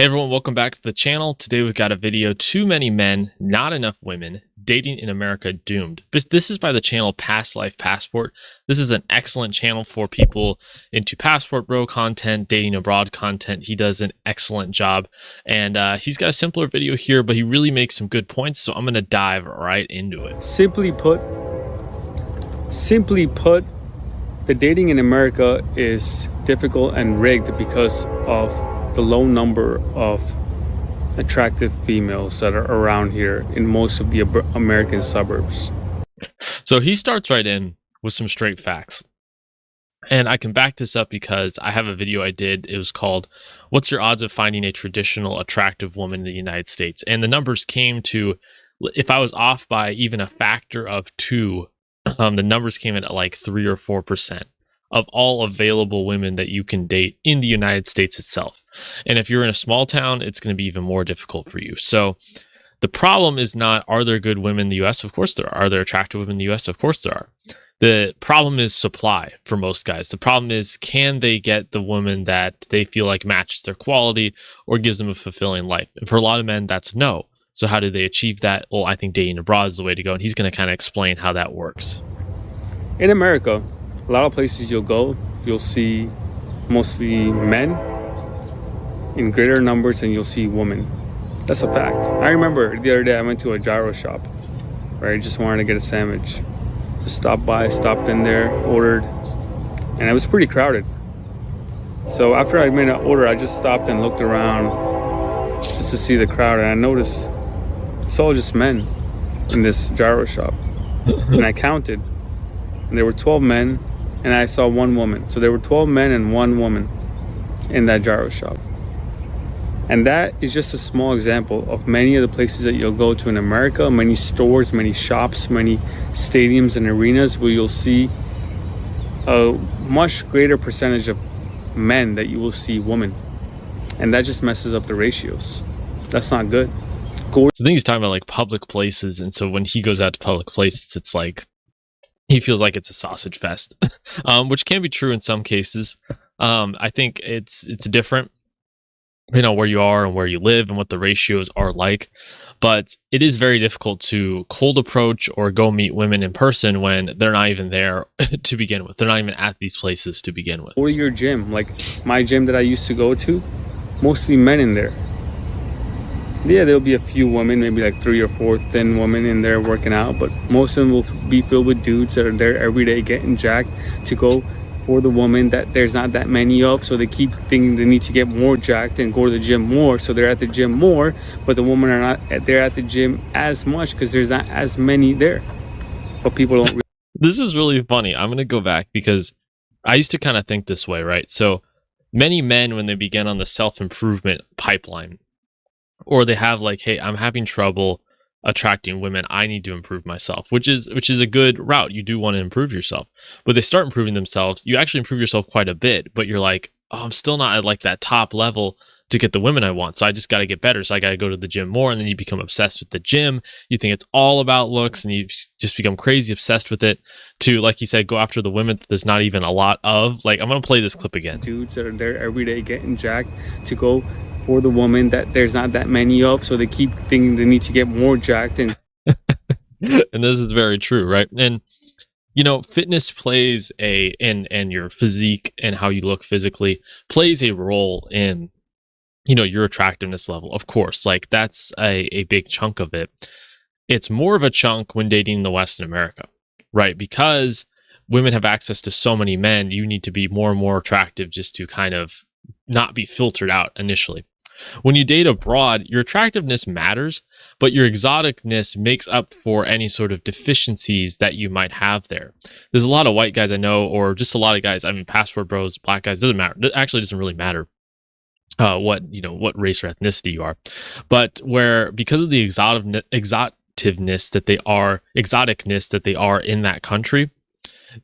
Hey everyone, welcome back to the channel. Today we've got a video, Too Many Men, Not Enough Women, Dating in America Doomed. This is by the channel Past Life Passport. This is an excellent channel for people into passport bro content, dating abroad content. He does an excellent job, and he's got a simpler video here, but he really makes some good points, so I'm going to dive right into it. Simply put, the dating in America is difficult and rigged because of the low number of attractive females that are around here in most of the American suburbs. So he starts right in with some straight facts. And I can back this up because I have a video I did. It was called, "What's Your Odds of Finding a Traditional Attractive Woman in the United States?" And the numbers came to, if I was off by even a factor of 2, the numbers came in at like 3 or 4% of all available women that you can date in the United States itself. And if you're in a small town, it's going to be even more difficult for you. So the problem is not, are there good women in the US? Of course there are. Are there attractive women in the US? Of course there are. The problem is supply for most guys. The problem is, can they get the woman that they feel like matches their quality or gives them a fulfilling life? And for a lot of men, that's no. So how do they achieve that? Well, I think dating abroad is the way to go. And he's going to kind of explain how that works. In America, a lot of places you'll go, you'll see mostly men in greater numbers than you'll see women. That's a fact. I remember the other day I went to a gyro shop, right? I just wanted to get a sandwich. Just stopped in there, ordered, and it was pretty crowded. So after I made an order, I just stopped and looked around just to see the crowd, and I noticed it's all just men in this gyro shop. And I counted, and there were 12 men, and I saw 1 woman. So there were 12 men and 1 woman in that gyro shop. And that is just a small example of many of the places that you'll go to in America, many stores, many shops, many stadiums and arenas where you'll see a much greater percentage of men that you will see women. And that just messes up the ratios. That's not good. So I think he's talking about like public places. And so when he goes out to public places, it's like, he feels like it's a sausage fest, which can be true in some cases. I think it's different, where you are and where you live and what the ratios are like. But it is very difficult to cold approach or go meet women in person when they're not even there to begin with. They're not even at these places to begin with. Or your gym, like my gym that I used to go to, mostly men in there. Yeah, there'll be a few women, maybe like 3 or 4 thin women in there working out, but most of them will be filled with dudes that are there every day getting jacked to go for the woman that there's not that many of. So they keep thinking they need to get more jacked and go to the gym more. So they're at the gym more, but the women are not there at the gym as much because there's not as many there. But people don't. This is really funny. I'm going to go back because I used to kind of think this way, right? So many men, when they begin on the self-improvement pipeline, or they have like, hey, I'm having trouble attracting women, I need to improve myself, which is a good route. You do want to improve yourself, but they start improving themselves. You actually improve yourself quite a bit, but you're like, oh, I'm still not at like that top level to get the women I want. So I just got to get better. So I got to go to the gym more. And then you become obsessed with the gym. You think it's all about looks and you just become crazy obsessed with it to, like you said, go after the women that there's not even a lot of. Like, I'm going to play this clip again. Dudes that are there every day getting jacked to go for the woman that there's not that many of. So they keep thinking they need to get more jacked. And this is very true, right? And fitness plays and your physique and how you look physically plays a role in your attractiveness level. Of course, like that's a big chunk of it. It's more of a chunk when dating in the West in America, right? Because women have access to so many men, you need to be more and more attractive just to kind of not be filtered out initially. When you date abroad, your attractiveness matters, but your exoticness makes up for any sort of deficiencies that you might have there. There's a lot of white guys I know, or just a lot of guys, passport bros, black guys, doesn't matter. It actually doesn't really matter what race or ethnicity you are, but where because of the exoticness that they are in that country,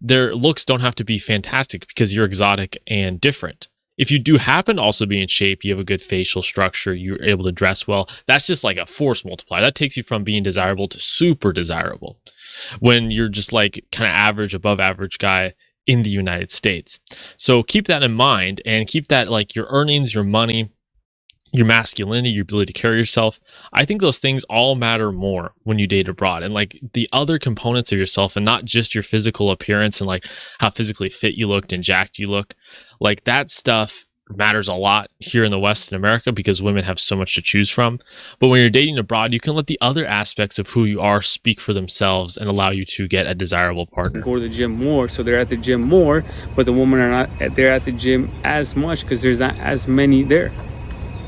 their looks don't have to be fantastic because you're exotic and different. If you do happen to also be in shape, you have a good facial structure, you're able to dress well, that's just like a force multiplier. That takes you from being desirable to super desirable when you're just like kind of average, above average guy in the United States. So keep that in mind and keep that like your earnings, your money, your masculinity, your ability to carry yourself. I think those things all matter more when you date abroad, and like the other components of yourself, and not just your physical appearance and like how physically fit you looked and jacked you look. Like that stuff matters a lot here in the West in America because women have so much to choose from. But when you're dating abroad, you can let the other aspects of who you are speak for themselves and allow you to get a desirable partner. Go to the gym more, so they're at the gym more, but the women are not there at the gym as much because there's not as many there.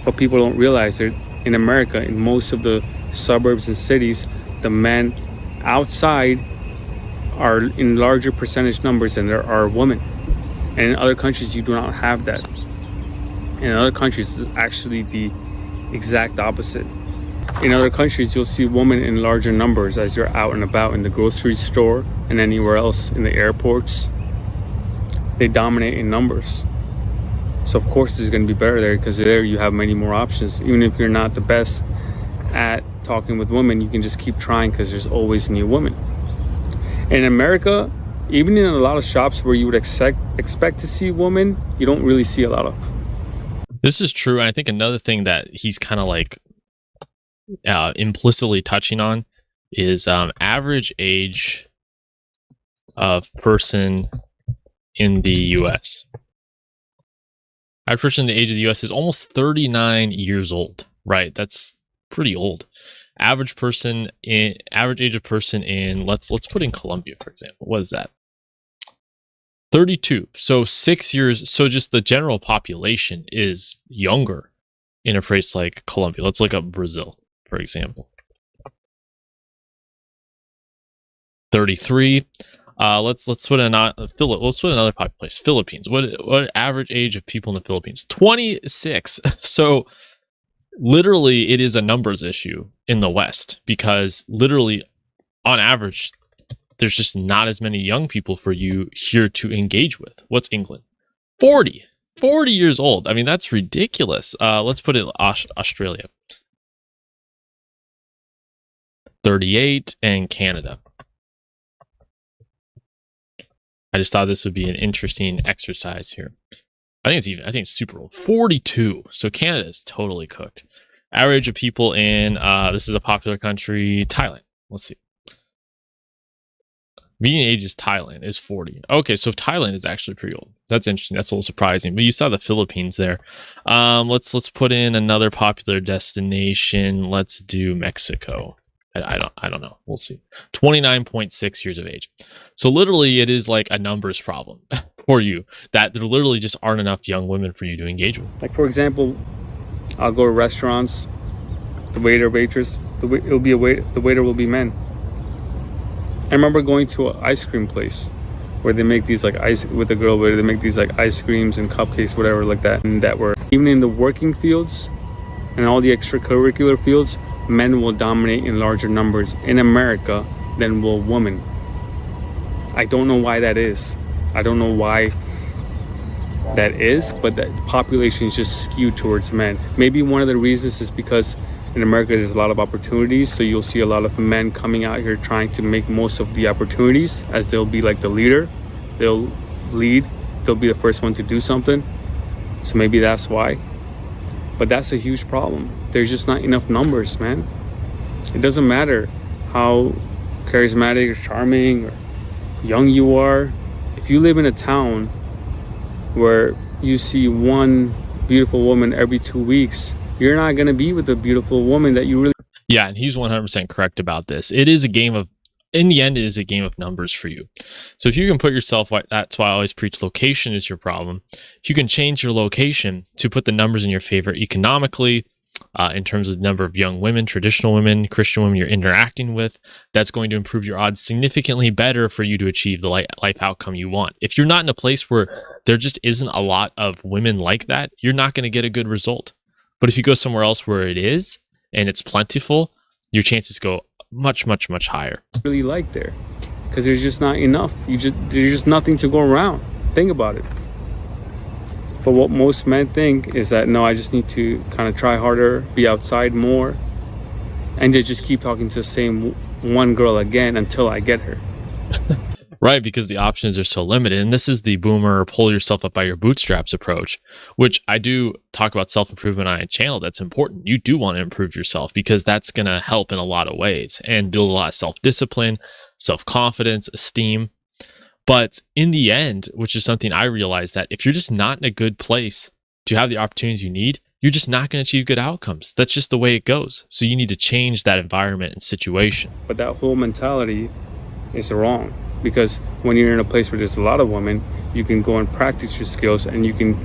But people don't realize that in America, in most of the suburbs and cities, the men outside are in larger percentage numbers than there are women. And in other countries, you do not have that. In other countries, it's actually the exact opposite. In other countries, you'll see women in larger numbers as you're out and about in the grocery store and anywhere else in the airports. They dominate in numbers. So of course it's going to be better there because there you have many more options. Even if you're not the best at talking with women, you can just keep trying because there's always new women. In America, even in a lot of shops where you would expect to see women, you don't really see a lot of. This is true. And I think another thing that he's kind of like implicitly touching on is average age of person in the U.S. Average person in the age of the U.S. is almost 39 years old, right? That's pretty old. Average age of person in let's put in Colombia, for example. What is that? 32. So 6 years. So just the general population is younger in a place like Colombia. Let's look up Brazil, for example. 33. Let's put another place. Philippines. What average age of people in the Philippines? 26. So literally, it is a numbers issue in the West because literally, on average, there's just not as many young people for you here to engage with. What's England? 40 years old. I mean, that's ridiculous. Let's put it Australia. 38 and Canada. I just thought this would be an interesting exercise here. I think it's super old. 42. So Canada is totally cooked. Average of people in this is a popular country, Thailand. Let's see. Median age is Thailand is 40. Okay, so Thailand is actually pretty old. That's interesting. That's a little surprising. But you saw the Philippines there. Let's put in another popular destination. Let's do Mexico. I don't know. We'll see. 29.6 years of age. So literally it is like a numbers problem for you that there literally just aren't enough young women for you to engage with. Like for example, I'll go to restaurants, the waiter, waitress, the waiter will be men. I remember going to an ice cream place where they make these like ice with a girl where they make these like ice creams and cupcakes, whatever like that. And that were even in the working fields and all the extracurricular fields, men will dominate in larger numbers in America than will women. I don't know why that is. I don't know why that is, but that population is just skewed towards men. Maybe one of the reasons is because in America there's a lot of opportunities, so you'll see a lot of men coming out here trying to make most of the opportunities, as they'll be like the leader. They'll lead. They'll be the first one to do something. So maybe that's why. But that's a huge problem. There's just not enough numbers, man. It doesn't matter how charismatic or charming or young you are. If you live in a town where you see one beautiful woman every 2 weeks, you're not going to be with a beautiful woman that you really... Yeah, and he's 100% correct about this. It is a game of, in the end, it is a game of numbers for you. So if you can put yourself, that's why I always preach location is your problem. If you can change your location to put the numbers in your favor economically, in terms of the number of young women, traditional women, Christian women you're interacting with, that's going to improve your odds significantly better for you to achieve the life outcome you want. If you're not in a place where there just isn't a lot of women like that, you're not going to get a good result. But if you go somewhere else where it is and it's plentiful, your chances go much, much, much higher. Really like there, because there's just not enough. There's just nothing to go around. Think about it. But what most men think is that, no, I just need to kind of try harder, be outside more, and they just keep talking to the same one girl again until I get her. Right, because the options are so limited. And this is the boomer pull yourself up by your bootstraps approach, which I do talk about self improvement on a channel. That's important. You do want to improve yourself because that's going to help in a lot of ways and build a lot of self discipline, self confidence, esteem. But in the end, which is something I realized, that if you're just not in a good place to have the opportunities you need, you're just not going to achieve good outcomes. That's just the way it goes. So you need to change that environment and situation. But that whole mentality is wrong, because when you're in a place where there's a lot of women, you can go and practice your skills, and you can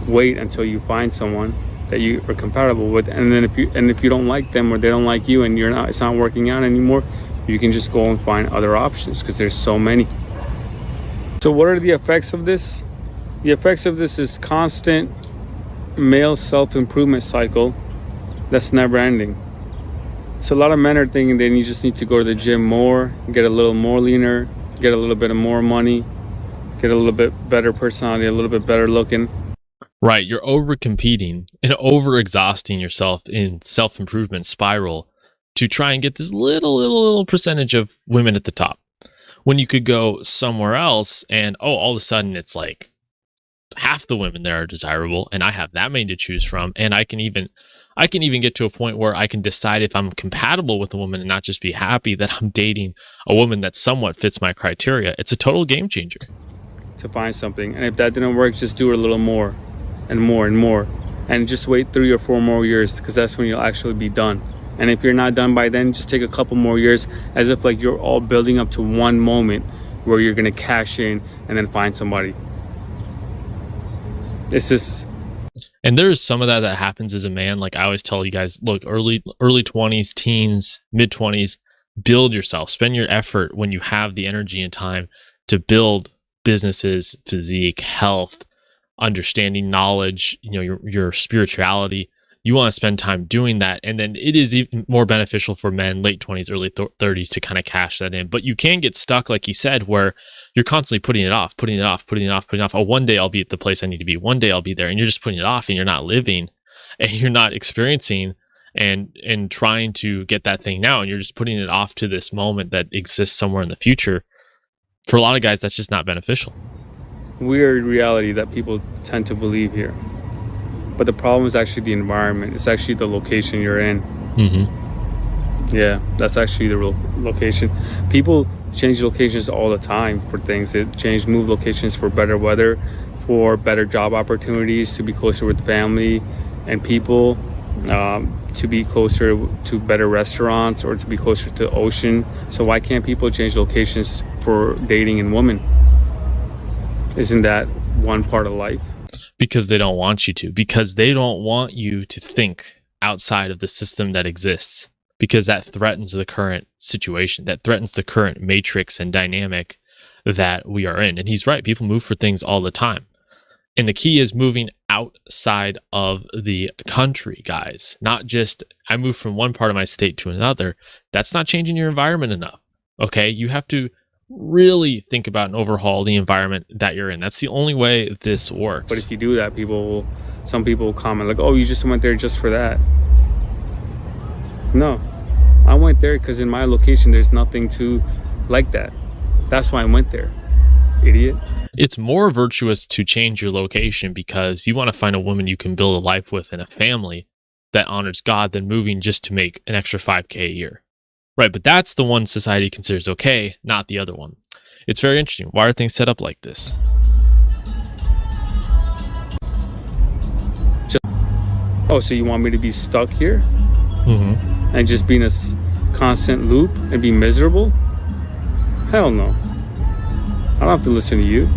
wait until you find someone that you are compatible with. And then if you don't like them, or they don't like you, and it's not working out anymore, you can just go and find other options, because there's so many. So what are the effects of this? The effects of this is constant male self-improvement cycle that's never ending. So a lot of men are thinking then you just need to go to the gym more, get a little more leaner, get a little bit of more money, get a little bit better personality, a little bit better looking. Right. You're over competing and over exhausting yourself in self improvement spiral to try and get this little percentage of women at the top, when you could go somewhere else and, all of a sudden it's like half the women there are desirable, and I have that many to choose from. And I can even get to a point where I can decide if I'm compatible with a woman and not just be happy that I'm dating a woman that somewhat fits my criteria. It's a total game changer. To find something. And if that didn't work, just do it a little more and more and more. And just wait 3 or 4 more years, because that's when you'll actually be done. And if you're not done by then, just take a couple more years, as if like you're all building up to one moment where you're going to cash in and then find somebody. It's just... And there is some of that happens as a man. Like I always tell you guys, look, early 20s, teens, mid 20s, build yourself, spend your effort when you have the energy and time to build businesses, physique, health, understanding, knowledge, your spirituality. You want to spend time doing that. And then it is even more beneficial for men, late 20s, early 30s, to kind of cash that in. But you can get stuck, like he said, where you're constantly putting it off. Oh, one day I'll be at the place I need to be. One day I'll be there. And you're just putting it off, and you're not living, and you're not experiencing and trying to get that thing now. And you're just putting it off to this moment that exists somewhere in the future. For a lot of guys, that's just not beneficial. Weird reality that people tend to believe here. But the problem is actually the environment. It's actually the location you're in. Mm-hmm. Yeah, that's actually the real location. People change locations all the time for things. They move locations for better weather, for better job opportunities, to be closer with family and people, to be closer to better restaurants, or to be closer to the ocean. So why can't people change locations for dating and women? Isn't that one part of life? Because they don't want you to. Because they don't want you to think outside of the system that exists. Because that threatens the current situation. That threatens the current matrix and dynamic that we are in. And he's right. People move for things all the time. And the key is moving outside of the country, guys. Not just, I move from one part of my state to another. That's not changing your environment enough. Okay? You have to really think about and overhaul the environment that you're in. That's the only way this works. But if you do that, some people will comment like, oh, you just went there just for that. No, I went there because in my location there's nothing to like that. That's why I went there, idiot. It's more virtuous to change your location because you want to find a woman you can build a life with and a family that honors God than moving just to make an extra $5,000 a year. Right, but that's the one society considers okay, not the other one. It's very interesting. Why are things set up like this? So you want me to be stuck here? Mm-hmm. And just be in a constant loop and be miserable? Hell no. I don't have to listen to you.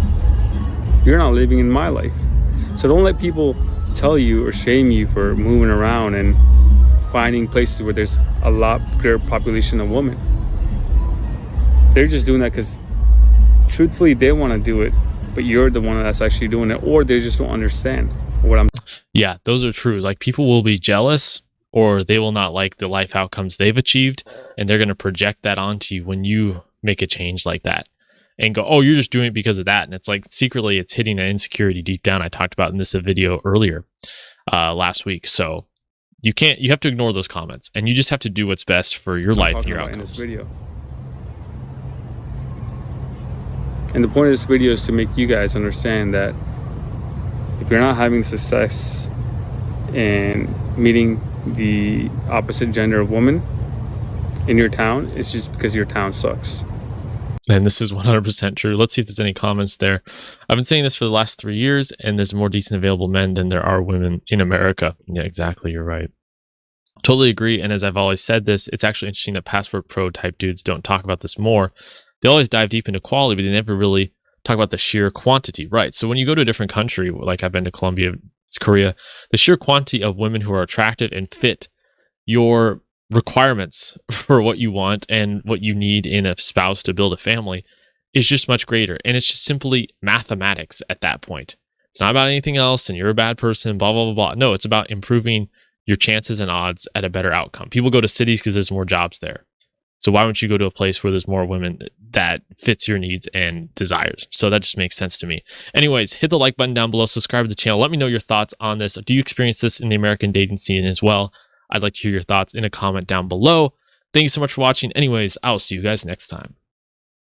You're not living in my life. So don't let people tell you or shame you for moving around and finding places where there's a lot greater population of women. They're just doing that because truthfully they want to do it, but you're the one that's actually doing it, or they just don't understand what I'm... Yeah, those are true. Like, people will be jealous, or they will not like the life outcomes they've achieved, and they're going to project that onto you when you make a change like that and go, oh, you're just doing it because of that. And it's like, secretly it's hitting an insecurity deep down. I talked about in this video earlier last week. So you have to ignore those comments, and you just have to do what's best for your life and your outcomes. In this video. And the point of this video is to make you guys understand that if you're not having success in meeting the opposite gender of woman in your town, it's just because your town sucks. And this is 100% true. Let's see if there's any comments there. I've been saying this for the last 3 years, and there's more decent available men than there are women in America. Yeah, exactly. You're right. Totally agree. And as I've always said this, it's actually interesting that Passport Pro type dudes don't talk about this more. They always dive deep into quality, but they never really talk about the sheer quantity, right? So when you go to a different country, like I've been to Colombia, Korea, the sheer quantity of women who are attractive and fit your requirements for what you want and what you need in a spouse to build a family is just much greater. And it's just simply mathematics at that point. It's not about anything else and you're a bad person, blah, blah, blah, blah. No, it's about improving your chances and odds at a better outcome. People go to cities because there's more jobs there. So why wouldn't you go to a place where there's more women that fits your needs and desires? So that just makes sense to me. Anyways, hit the like button down below, subscribe to the channel. Let me know your thoughts on this. Do you experience this in the American dating scene as well? I'd like to hear your thoughts in a comment down below. Thank you so much for watching. Anyways, I'll see you guys next time.